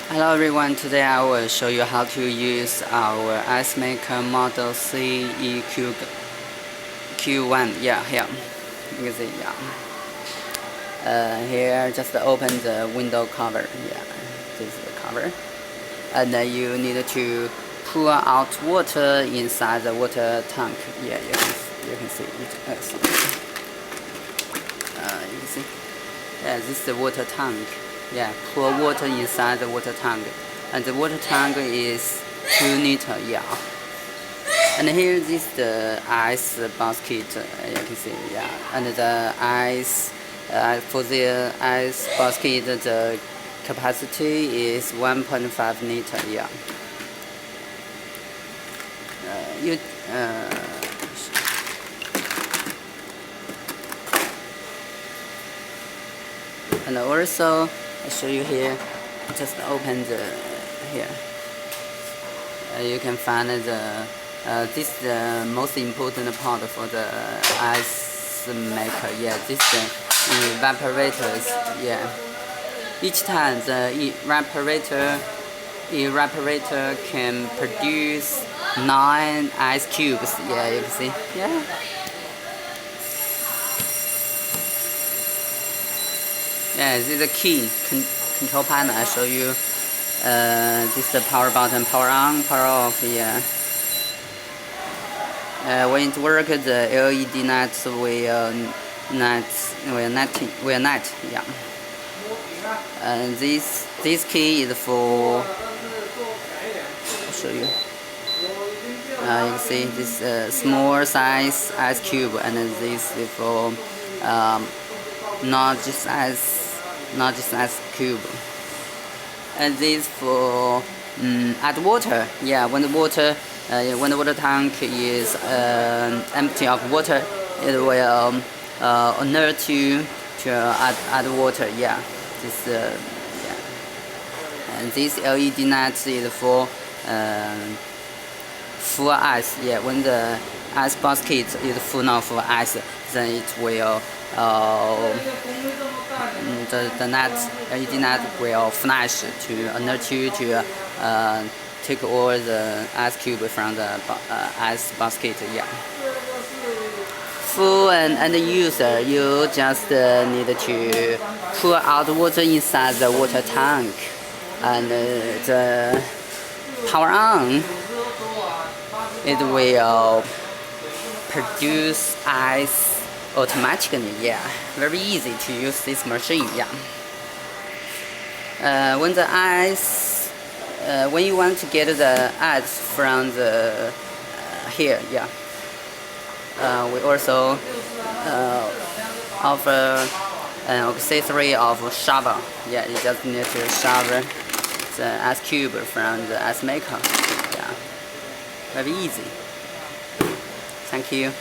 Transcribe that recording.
Hello everyone, today I will show you how to use our ice maker model CEQ-1. Yeah, here. You can see, here just open the window cover. Yeah, this is the cover. And then you need to pour out water inside the water tank. Yeah, you can see it. You can see. Yeah, this is the water tank. Yeah, pour water inside the water tank, and the water tank is 2 liter. Yeah, and here is the ice basket. You can see. Yeah, and the ice for the ice basket, the capacity is 1.5 liter. Yeah. And also I show you here. Just open the here. You can find the this is the most important part for the ice maker. Yeah, this is the evaporators. Yeah, each time the evaporator can produce 9 ice cubes. Yeah, you can see. Yeah. Yeah, this is the key control panel. I show you. This is the power button, power on, power off. Yeah. When it works, the LED lights will net. Yeah. And this key is for. I'll show you. You can see this small size ice cube, and this is for not just ice cube. And this for add water. Yeah, when the water tank is empty of water, it will alert you to add water. Yeah, this yeah. And this LED light is for full ice. Yeah, when the ice basket is full of ice, then it will the LED net will flash to alert you to take all the ice cube from the ice basket. Yeah. For an end user, you just need to pour out water inside the water tank, and the power on. It will produce ice automatically. Yeah, very easy to use this machine. Yeah. When the ice, when you want to get the ice from the here, yeah. We also offer an accessory of shower. Yeah, you just need to shower the ice cube from the ice maker. Yeah, very easy. Thank you.